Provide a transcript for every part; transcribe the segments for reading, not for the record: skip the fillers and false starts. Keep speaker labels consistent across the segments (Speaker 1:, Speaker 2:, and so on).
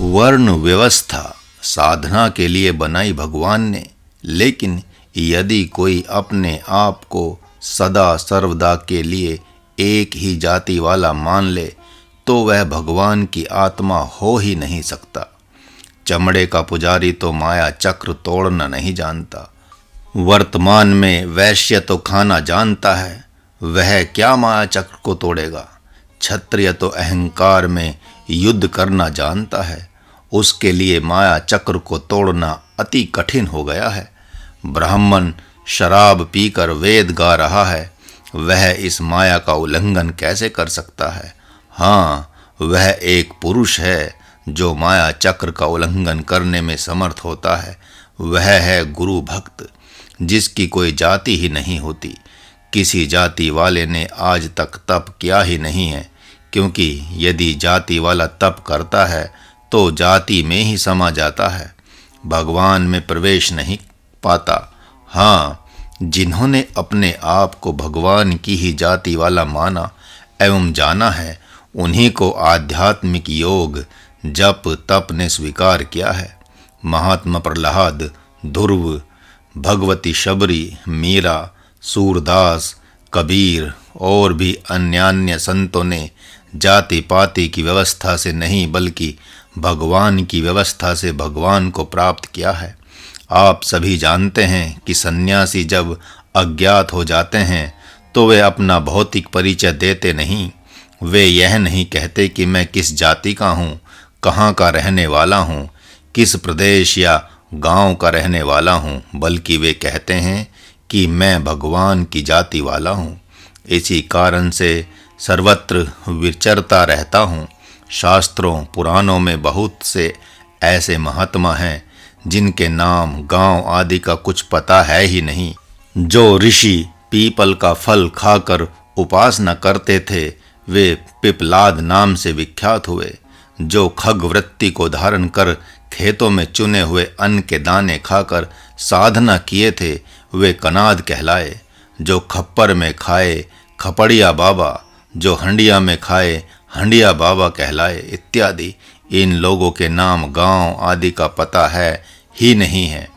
Speaker 1: वर्ण व्यवस्था साधना के लिए बनाई भगवान ने, लेकिन यदि कोई अपने आप को सदा सर्वदा के लिए एक ही जाति वाला मान ले तो वह भगवान की आत्मा हो ही नहीं सकता। चमड़े का पुजारी तो माया चक्र तोड़ना नहीं जानता। वर्तमान में वैश्य तो खाना जानता है, वह क्या माया चक्र को तोड़ेगा। क्षत्रिय तो अहंकार में युद्ध करना जानता है, उसके लिए माया चक्र को तोड़ना अति कठिन हो गया है। ब्राह्मण शराब पीकर वेद गा रहा है, वह इस माया का उल्लंघन कैसे कर सकता है। हाँ, वह एक पुरुष है जो माया चक्र का उल्लंघन करने में समर्थ होता है। वह है गुरु भक्त, जिसकी कोई जाति ही नहीं होती। किसी जाति वाले ने आज तक तप किया ही नहीं है, क्योंकि यदि जाति वाला तप करता है तो जाति में ही समा जाता है, भगवान में प्रवेश नहीं पाता। हाँ, जिन्होंने अपने आप को भगवान की ही जाति वाला माना एवं जाना है, उन्हीं को आध्यात्मिक योग जप तप ने स्वीकार किया है। महात्मा प्रहलाद, ध्रुव, भगवती शबरी, मीरा, सूरदास, कबीर और भी अन्य संतों ने जाति पाति की व्यवस्था से नहीं बल्कि भगवान की व्यवस्था से भगवान को प्राप्त किया है। आप सभी जानते हैं कि सन्यासी जब अज्ञात हो जाते हैं तो वे अपना भौतिक परिचय देते नहीं। वे यह नहीं कहते कि मैं किस जाति का हूँ, कहाँ का रहने वाला हूँ, किस प्रदेश या गांव का रहने वाला हूँ, बल्कि वे कहते हैं कि मैं भगवान की जाति वाला हूँ। इसी कारण से सर्वत्र विचरता रहता हूँ। शास्त्रों पुराणों में बहुत से ऐसे महात्मा हैं जिनके नाम गांव आदि का कुछ पता है ही नहीं। जो ऋषि पीपल का फल खाकर उपासना करते थे वे पिपलाद नाम से विख्यात हुए। जो खग वृत्ति को धारण कर खेतों में चुने हुए अन्न के दाने खाकर साधना किए थे वे कनाद कहलाए। जो खप्पर में खाए खपड़िया बाबा, जो हंडिया में खाए हंडिया बाबा कहलाए इत्यादि। इन लोगों के नाम गांव आदि का पता है ही नहीं है।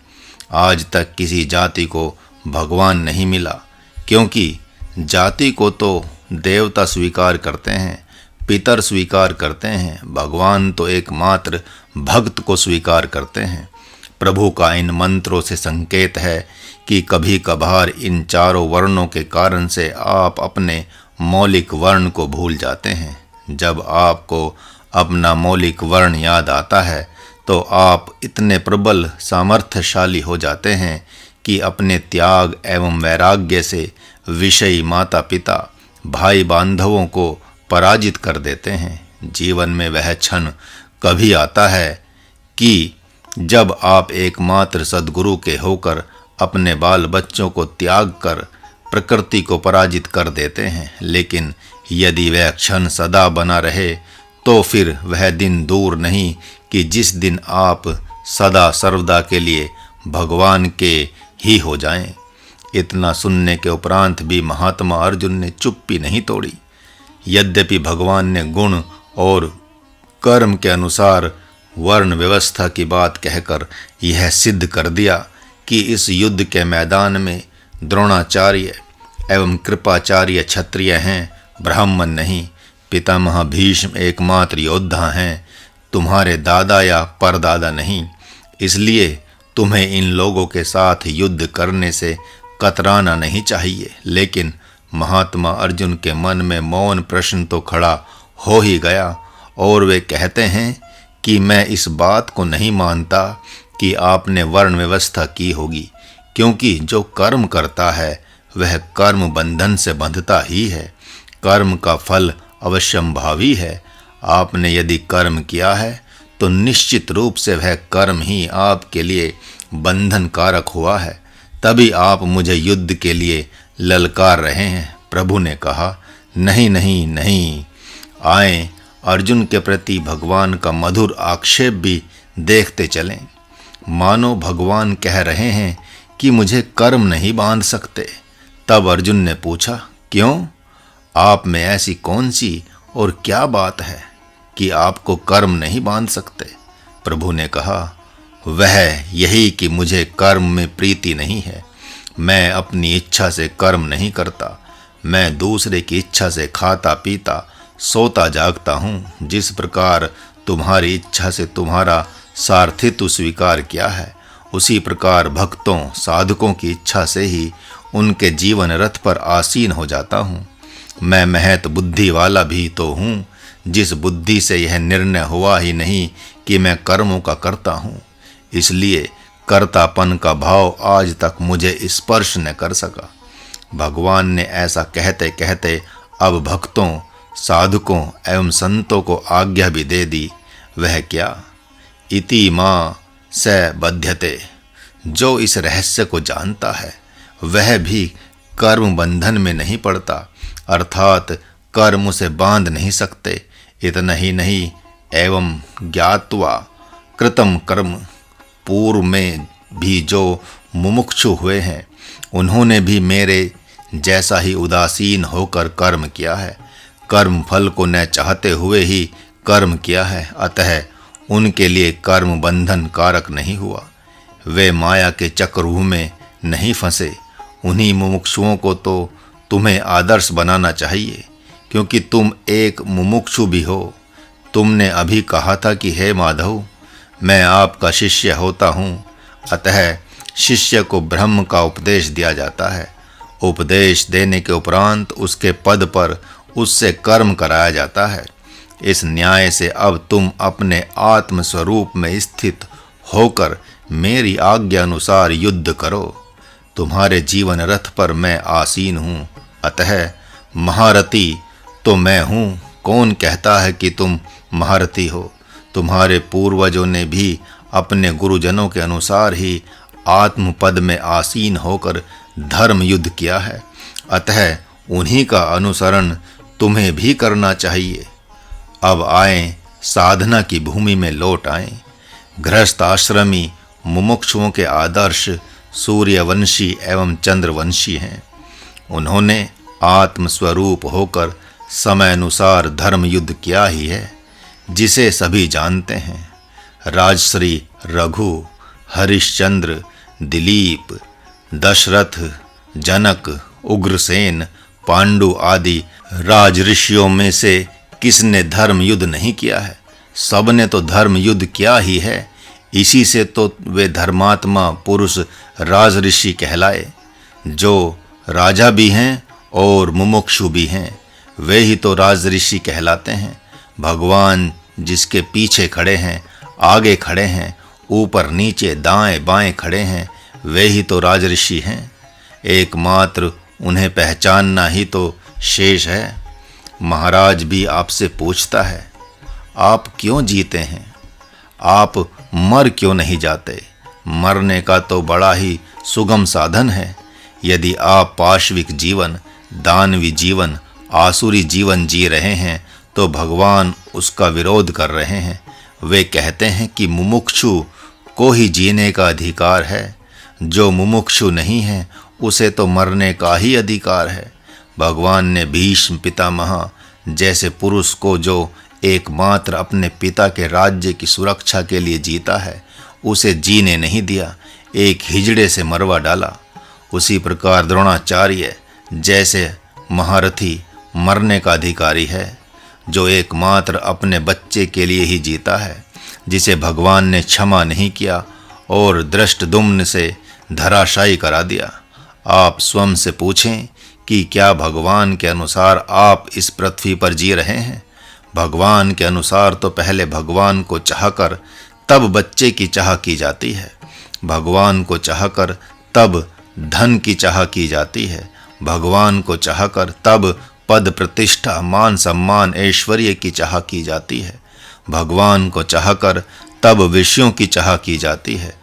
Speaker 1: आज तक किसी जाति को भगवान नहीं मिला, क्योंकि जाति को तो देवता स्वीकार करते हैं, पितर स्वीकार करते हैं, भगवान तो एकमात्र भक्त को स्वीकार करते हैं। प्रभु का इन मंत्रों से संकेत है कि कभी कभार इन चारों वर्णों के कारण से आप अपने मौलिक वर्ण को भूल जाते हैं। जब आपको अपना मौलिक वर्ण याद आता है तो आप इतने प्रबल सामर्थ्यशाली हो जाते हैं कि अपने त्याग एवं वैराग्य से विषयी माता पिता भाई बांधवों को पराजित कर देते हैं। जीवन में वह क्षण कभी आता है कि जब आप एकमात्र सद्गुरु के होकर अपने बाल बच्चों को त्याग कर प्रकृति को पराजित कर देते हैं। लेकिन यदि वह क्षण सदा बना रहे तो फिर वह दिन दूर नहीं कि जिस दिन आप सदा सर्वदा के लिए भगवान के ही हो जाएं। इतना सुनने के उपरांत भी महात्मा अर्जुन ने चुप्पी नहीं तोड़ी। यद्यपि भगवान ने गुण और कर्म के अनुसार वर्ण व्यवस्था की बात कहकर यह सिद्ध कर दिया कि इस युद्ध के मैदान में द्रोणाचार्य एवं कृपाचार्य क्षत्रिय हैं, ब्राह्मण नहीं। पितामह भीष्म एकमात्र योद्धा हैं, तुम्हारे दादा या परदादा नहीं। इसलिए तुम्हें इन लोगों के साथ युद्ध करने से कतराना नहीं चाहिए। लेकिन महात्मा अर्जुन के मन में मौन प्रश्न तो खड़ा हो ही गया और वे कहते हैं कि मैं इस बात को नहीं मानता कि आपने वर्ण व्यवस्था की होगी, क्योंकि जो कर्म करता है वह कर्म बंधन से बंधता ही है। कर्म का फल अवश्यंभावी है। आपने यदि कर्म किया है तो निश्चित रूप से वह कर्म ही आपके लिए बंधन कारक हुआ है। तभी आप मुझे युद्ध के लिए ललकार रहे हैं। प्रभु ने कहा, नहीं नहीं नहीं, आए अर्जुन के प्रति भगवान का मधुर आक्षेप भी देखते चलें। मानो भगवान कह रहे हैं कि मुझे कर्म नहीं बांध सकते। तब अर्जुन ने पूछा, क्यों? आप में ऐसी कौन सी और क्या बात है कि आपको कर्म नहीं बांध सकते? प्रभु ने कहा, वह यही कि मुझे कर्म में प्रीति नहीं है। मैं अपनी इच्छा से कर्म नहीं करता। मैं दूसरे की इच्छा से खाता पीता सोता जागता हूँ। जिस प्रकार तुम्हारी इच्छा से तुम्हारा सारथित्व स्वीकार किया है, उसी प्रकार भक्तों साधकों की इच्छा से ही उनके जीवन रथ पर आसीन हो जाता हूँ। मैं महत बुद्धि वाला भी तो हूँ, जिस बुद्धि से यह निर्णय हुआ ही नहीं कि मैं कर्मों का करता हूँ। इसलिए कर्तापन का भाव आज तक मुझे स्पर्श न कर सका। भगवान ने ऐसा कहते कहते अब भक्तों साधकों एवं संतों को आज्ञा भी दे दी। वह क्या? इति मां स बध्यते। जो इस रहस्य को जानता है वह भी कर्म बंधन में नहीं पड़ता, अर्थात कर्म उसे बांध नहीं सकते। इतना ही नहीं, एवं ज्ञात्वा कृतम कर्म, पूर्व में भी जो मुमुक्षु हुए हैं उन्होंने भी मेरे जैसा ही उदासीन होकर कर्म किया है। कर्म फल को न चाहते हुए ही कर्म किया है, अतः उनके लिए कर्म बंधन कारक नहीं हुआ। वे माया के चक्रव्यूह में नहीं फंसे। उन्हीं मुमुक्षुओं को तो तुम्हें आदर्श बनाना चाहिए, क्योंकि तुम एक मुमुक्षु भी हो। तुमने अभी कहा था कि हे माधव, मैं आपका शिष्य होता हूँ। अतः शिष्य को ब्रह्म का उपदेश दिया जाता है। उपदेश देने के उपरांत उसके पद पर उससे कर्म कराया जाता है। इस न्याय से अब तुम अपने आत्म स्वरूप में स्थित होकर मेरी आज्ञा अनुसार युद्ध करो। तुम्हारे जीवन रथ पर मैं आसीन हूँ, अतः महारथी तो मैं हूँ। कौन कहता है कि तुम महारथी हो? तुम्हारे पूर्वजों ने भी अपने गुरुजनों के अनुसार ही आत्म पद में आसीन होकर धर्म युद्ध किया है, अतः उन्हीं का अनुसरण तुम्हें भी करना चाहिए। अब आए साधना की भूमि में लौट आए। गृहस्थ आश्रमी मुमुक्षुओं के आदर्श सूर्यवंशी एवं चंद्रवंशी हैं। उन्होंने आत्म स्वरूप होकर समय अनुसार धर्म युद्ध किया ही है, जिसे सभी जानते हैं। राजश्री रघु, हरिश्चंद्र, दिलीप, दशरथ, जनक, उग्रसेन, पांडु आदि राजऋषियों में से किसने धर्म युद्ध नहीं किया है? सबने तो धर्म युद्ध किया ही है। इसी से तो वे धर्मात्मा पुरुष राजऋषि कहलाए। जो राजा भी हैं और मुमुक्षु भी हैं, वे ही तो राजऋषि कहलाते हैं। भगवान जिसके पीछे खड़े हैं, आगे खड़े हैं, ऊपर नीचे दाएं बाएं खड़े हैं, वे ही तो राजऋषि हैं। एकमात्र उन्हें पहचानना ही तो शेष है। महाराज भी आपसे पूछता है, आप क्यों जीते हैं? आप मर क्यों नहीं जाते? मरने का तो बड़ा ही सुगम साधन है। यदि आप पाशविक जीवन, दानवी जीवन, आसुरी जीवन जी रहे हैं तो भगवान उसका विरोध कर रहे हैं। वे कहते हैं कि मुमुक्षु को ही जीने का अधिकार है। जो मुमुक्षु नहीं है उसे तो मरने का ही अधिकार है। भगवान ने भीष्म पितामह जैसे पुरुष को, जो एकमात्र अपने पिता के राज्य की सुरक्षा के लिए जीता है, उसे जीने नहीं दिया, एक हिजड़े से मरवा डाला। उसी प्रकार द्रोणाचार्य जैसे महारथी मरने का अधिकारी है, जो एकमात्र अपने बच्चे के लिए ही जीता है, जिसे भगवान ने क्षमा नहीं किया और दृष्टद्युम्न से धराशायी करा दिया। आप स्वयं से पूछें कि क्या भगवान के अनुसार आप इस पृथ्वी पर जी रहे हैं? भगवान के अनुसार तो पहले भगवान को चाहकर तब बच्चे की चाह की जाती है। भगवान को चाहकर तब धन की चाह की जाती है। भगवान को चाहकर तब पद प्रतिष्ठा मान सम्मान ऐश्वर्य की चाह की जाती है। भगवान को चाहकर तब विषयों की चाह की जाती है।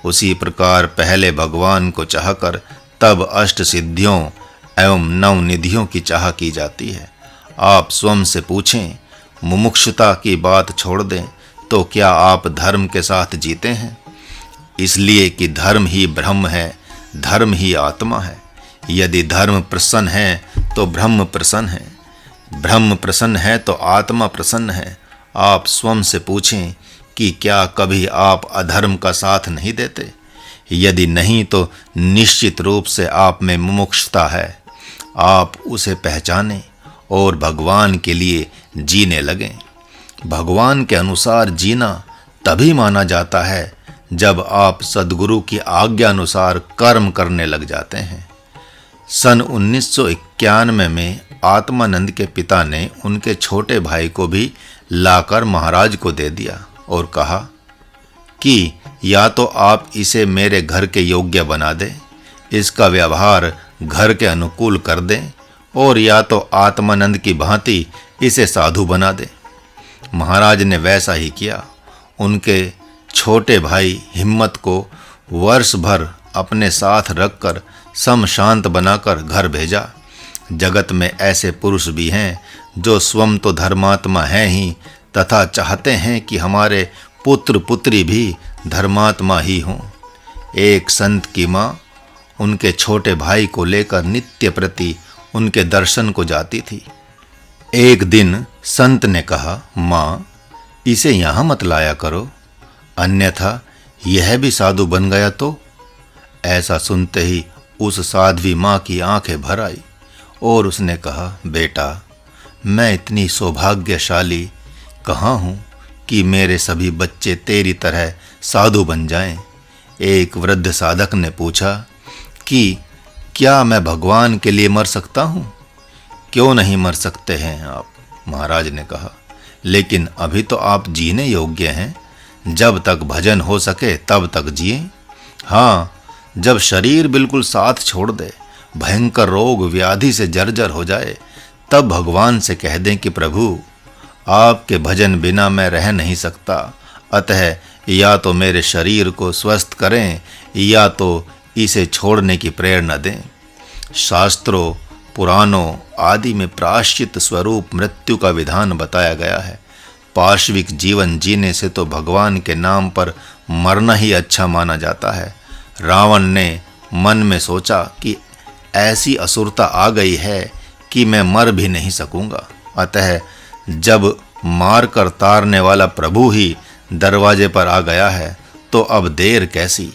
Speaker 1: उसी प्रकार पहले भगवान को चाहकर तब अष्ट सिद्धियों एवं नव निधियों की चाह की जाती है। आप स्वयं से पूछें, मुमुक्षुता की बात छोड़ दें तो क्या आप धर्म के साथ जीते हैं? इसलिए कि धर्म ही ब्रह्म है, धर्म ही आत्मा है। यदि धर्म प्रसन्न है तो ब्रह्म प्रसन्न है, ब्रह्म प्रसन्न है तो आत्मा प्रसन्न है। आप स्वयं से पूछें कि क्या कभी आप अधर्म का साथ नहीं देते? यदि नहीं तो निश्चित रूप से आप में मुमुक्षुता है। आप उसे पहचानें और भगवान के लिए जीने लगें। भगवान के अनुसार जीना तभी माना जाता है जब आप सद्गुरु की आज्ञा अनुसार कर्म करने लग जाते हैं। सन 1991 में आत्मानंद के पिता ने उनके छोटे भाई को भी लाकर महाराज को दे दिया और कहा कि या तो आप इसे मेरे घर के योग्य बना दें, इसका व्यवहार घर के अनुकूल कर दें, और या तो आत्मानंद की भांति इसे साधु बना दें। महाराज ने वैसा ही किया। उनके छोटे भाई हिम्मत को वर्ष भर अपने साथ रखकर सम शांत बनाकर घर भेजा। जगत में ऐसे पुरुष भी हैं जो स्वयं तो धर्मात्मा हैं ही तथा चाहते हैं कि हमारे पुत्र पुत्री भी धर्मात्मा ही हों। एक संत की माँ उनके छोटे भाई को लेकर नित्य प्रति उनके दर्शन को जाती थी। एक दिन संत ने कहा, माँ, इसे यहाँ मत लाया करो, अन्यथा यह भी साधु बन गया तो। ऐसा सुनते ही उस साध्वी माँ की आंखें भर आई और उसने कहा, बेटा, मैं इतनी सौभाग्यशाली कहाँ हूँ कि मेरे सभी बच्चे तेरी तरह साधु बन जाएं। एक वृद्ध साधक ने पूछा कि क्या मैं भगवान के लिए मर सकता हूँ? क्यों नहीं मर सकते हैं आप? महाराज ने कहा, लेकिन अभी तो आप जीने योग्य हैं। जब तक भजन हो सके तब तक जिए। हाँ, जब शरीर बिल्कुल साथ छोड़ दे, भयंकर रोग व्याधि से जर्जर हो जाए, तब भगवान से कह दें कि प्रभु, आपके भजन बिना मैं रह नहीं सकता, अतः या तो मेरे शरीर को स्वस्थ करें या तो इसे छोड़ने की प्रेरणा दें। शास्त्रों, पुराणों आदि में प्रायश्चित स्वरूप मृत्यु का विधान बताया गया है। पार्श्विक जीवन जीने से तो भगवान के नाम पर मरना ही अच्छा माना जाता है। रावण ने मन में सोचा कि ऐसी असुरता आ गई है कि मैं मर भी नहीं सकूंगा, अतः जब मार कर तारने वाला प्रभु ही दरवाजे पर आ गया है तो अब देर कैसी,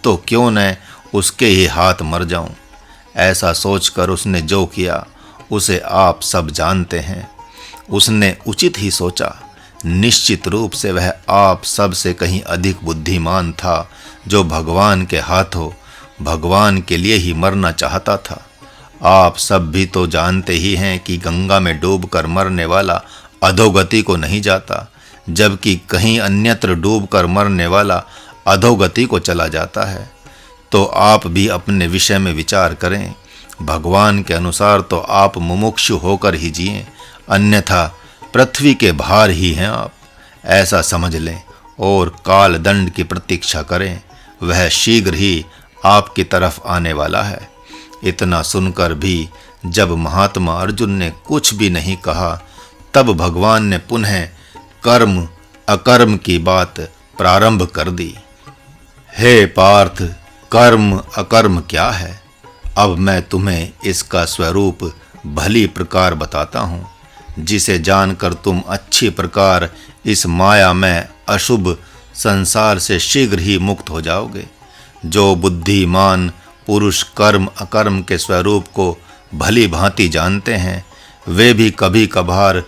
Speaker 1: तो क्यों न उसके ही हाथ मर जाऊं। ऐसा सोचकर उसने जो किया उसे आप सब जानते हैं। उसने उचित ही सोचा। निश्चित रूप से वह आप सब से कहीं अधिक बुद्धिमान था, जो भगवान के हाथों भगवान के लिए ही मरना चाहता था। आप सब भी तो जानते ही हैं कि गंगा में डूबकर मरने वाला अधोगति को नहीं जाता, जबकि कहीं अन्यत्र डूबकर मरने वाला अधोगति को चला जाता है। तो आप भी अपने विषय में विचार करें। भगवान के अनुसार तो आप मुमुक्षु होकर ही जिएं, अन्यथा पृथ्वी के भार ही हैं आप, ऐसा समझ लें और काल दंड की प्रतीक्षा करें। वह शीघ्र ही आपकी तरफ आने वाला है। इतना सुनकर भी जब महात्मा अर्जुन ने कुछ भी नहीं कहा, तब भगवान ने पुनः कर्म अकर्म की बात प्रारंभ कर दी। हे पार्थ, कर्म अकर्म क्या है? अब मैं तुम्हें इसका स्वरूप भली प्रकार बताता हूँ, जिसे जानकर तुम अच्छी प्रकार इस माया में अशुभ संसार से शीघ्र ही मुक्त हो जाओगे। जो बुद्धिमान पुरुष कर्म अकर्म के स्वरूप को भली भांति जानते हैं, वे भी कभी कभार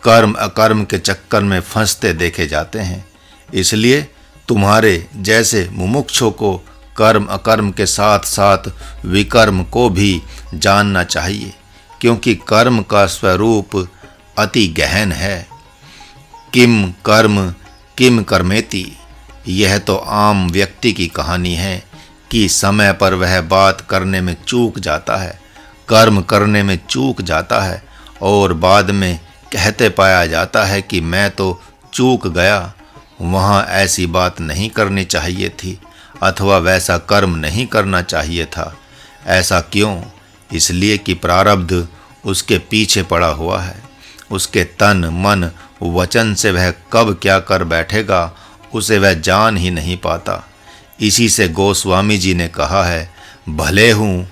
Speaker 1: कर्म अकर्म के चक्कर में फंसते देखे जाते हैं। इसलिए तुम्हारे जैसे मुमुक्षों को कर्म अकर्म के साथ साथ विकर्म को भी जानना चाहिए, क्योंकि कर्म का स्वरूप अति गहन है। किम कर्म किम कर्मेति, यह तो आम व्यक्ति की कहानी है कि समय पर वह बात करने में चूक जाता है, कर्म करने में चूक जाता है और बाद में कहते पाया जाता है कि मैं तो चूक गया, वहाँ ऐसी बात नहीं करनी चाहिए थी अथवा वैसा कर्म नहीं करना चाहिए था। ऐसा क्यों? इसलिए कि प्रारब्ध उसके पीछे पड़ा हुआ है। उसके तन मन वचन से वह कब क्या कर बैठेगा उसे वह जान ही नहीं पाता। इसी से गोस्वामी जी ने कहा है, भले हूँ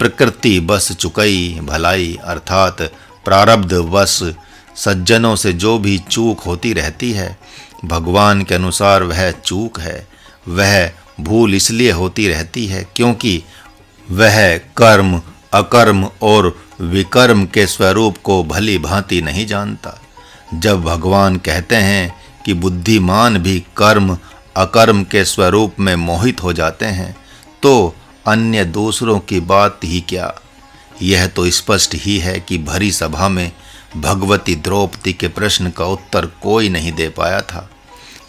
Speaker 1: प्रकृति बस चुकई भलाई, अर्थात प्रारब्ध वश सज्जनों से जो भी चूक होती रहती है भगवान के अनुसार वह चूक है। वह भूल इसलिए होती रहती है क्योंकि वह कर्म, अकर्म और विकर्म के स्वरूप को भली भांति नहीं जानता। जब भगवान कहते हैं कि बुद्धिमान भी कर्म, अकर्म के स्वरूप में मोहित हो जाते हैं, तो अन्य दूसरों की बात ही क्या। यह तो स्पष्ट ही है कि भरी सभा में भगवती द्रौपदी के प्रश्न का उत्तर कोई नहीं दे पाया था।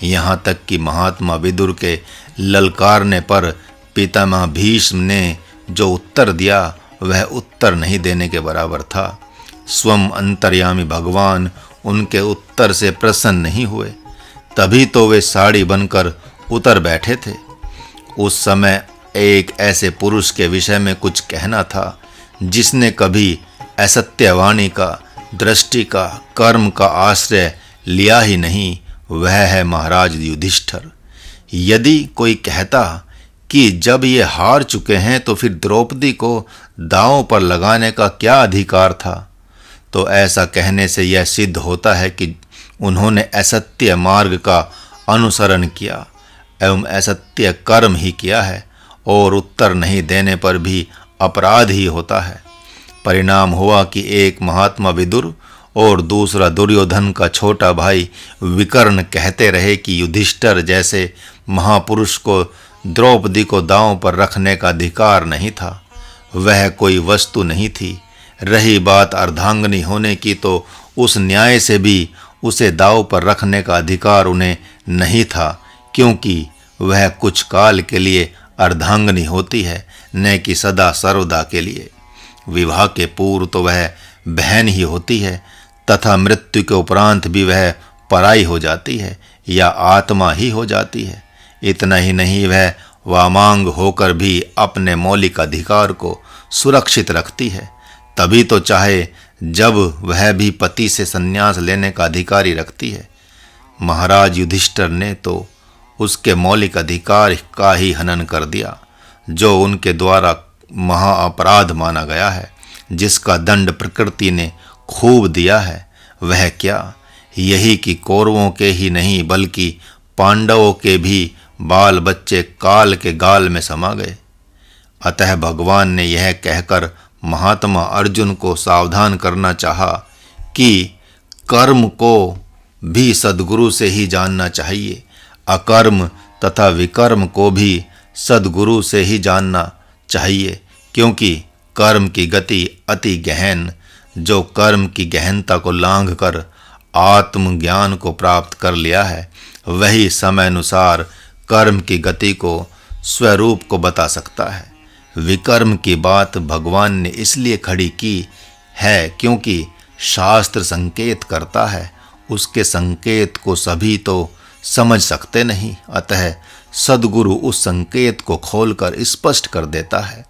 Speaker 1: यहाँ तक कि महात्मा विदुर के ललकारने पर पितामह भीष्म ने जो उत्तर दिया वह उत्तर नहीं देने के बराबर था। स्वयं अंतर्यामी भगवान उनके उत्तर से प्रसन्न नहीं हुए, तभी तो वे साड़ी बनकर उतर बैठे थे। उस समय एक ऐसे पुरुष के विषय में कुछ कहना था जिसने कभी असत्यवाणी का, दृष्टि का, कर्म का आश्रय लिया ही नहीं, वह है महाराज युधिष्ठिर। यदि कोई कहता कि जब ये हार चुके हैं तो फिर द्रौपदी को दांव पर लगाने का क्या अधिकार था, तो ऐसा कहने से यह सिद्ध होता है कि उन्होंने असत्य मार्ग का अनुसरण किया एवं असत्य कर्म ही किया है, और उत्तर नहीं देने पर भी अपराध ही होता है। परिणाम हुआ कि एक महात्मा विदुर और दूसरा दुर्योधन का छोटा भाई विकर्ण कहते रहे कि युधिष्ठिर जैसे महापुरुष को द्रौपदी को दांव पर रखने का अधिकार नहीं था। वह कोई वस्तु नहीं थी। रही बात अर्धांगिनी होने की, तो उस न्याय से भी उसे दांव पर रखने का अधिकार उन्हें नहीं था, क्योंकि वह कुछ काल के लिए अर्धांगिनी होती है, न कि सदा सर्वदा के लिए। विवाह के पूर्व तो वह बहन ही होती है, तथा मृत्यु के उपरांत भी वह पराई हो जाती है या आत्मा ही हो जाती है। इतना ही नहीं, वह वामांग होकर भी अपने मौलिक अधिकार को सुरक्षित रखती है। तभी तो चाहे जब वह भी पति से संन्यास लेने का अधिकार ही रखती है। महाराज युधिष्ठिर ने तो उसके मौलिक अधिकार का ही हनन कर दिया, जो उनके द्वारा महाअपराध माना गया है, जिसका दंड प्रकृति ने खूब दिया है। वह क्या, यही कि कौरवों के ही नहीं बल्कि पांडवों के भी बाल बच्चे काल के गाल में समा गए। अतः भगवान ने यह कहकर महात्मा अर्जुन को सावधान करना चाहा कि कर्म को भी सद्गुरु से ही जानना चाहिए, अकर्म तथा विकर्म को भी सद्गुरु से ही जानना चाहिए, क्योंकि कर्म की गति अति गहन, जो कर्म की गहनता को लांघकर आत्मज्ञान को प्राप्त कर लिया है, वही समय अनुसार कर्म की गति को, स्वरूप को बता सकता है। विकर्म की बात भगवान ने इसलिए खड़ी की है क्योंकि शास्त्र संकेत करता है, उसके संकेत को सभी तो समझ सकते नहीं, अतः सद्गुरु उस संकेत को खोलकर स्पष्ट कर देता है।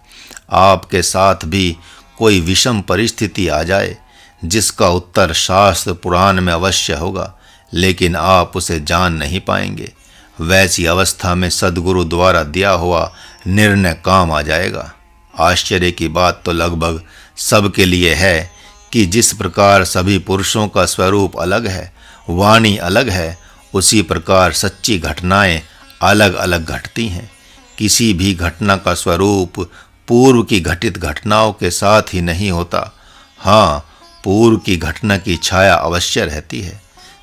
Speaker 1: आपके साथ भी कोई विषम परिस्थिति आ जाए जिसका उत्तर शास्त्र पुराण में अवश्य होगा, लेकिन आप उसे जान नहीं पाएंगे, वैसी अवस्था में सद्गुरु द्वारा दिया हुआ निर्णय काम आ जाएगा। आश्चर्य की बात तो लगभग सबके लिए है कि जिस प्रकार सभी पुरुषों का स्वरूप अलग है, वाणी अलग है, उसी प्रकार सच्ची घटनाएं अलग अलग घटती हैं। किसी भी घटना का स्वरूप पूर्व की घटित घटनाओं के साथ ही नहीं होता। हाँ, पूर्व की घटना की छाया अवश्य रहती है।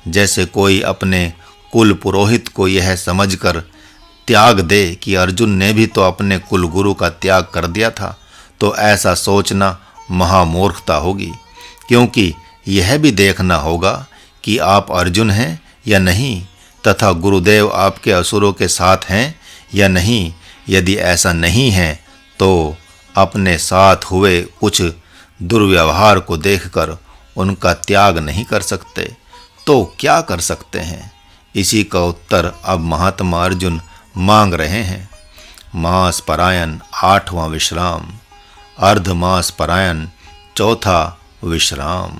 Speaker 1: जैसे कोई अपने कुल पुरोहित को यह समझकर त्याग दे कि अर्जुन ने भी तो अपने कुल गुरु का त्याग कर दिया था, तो ऐसा सोचना महामूर्खता होगी, क्योंकि यह भी देखना होगा कि आप अर्जुन हैं या नहीं, तथा गुरुदेव आपके असुरों के साथ हैं या नहीं। यदि ऐसा नहीं है तो अपने साथ हुए कुछ दुर्व्यवहार को देखकर उनका त्याग नहीं कर सकते, तो क्या कर सकते हैं? इसी का उत्तर अब महात्मा अर्जुन मांग रहे हैं। मास परायण 8वां विश्राम, अर्धमास परायण 4था विश्राम।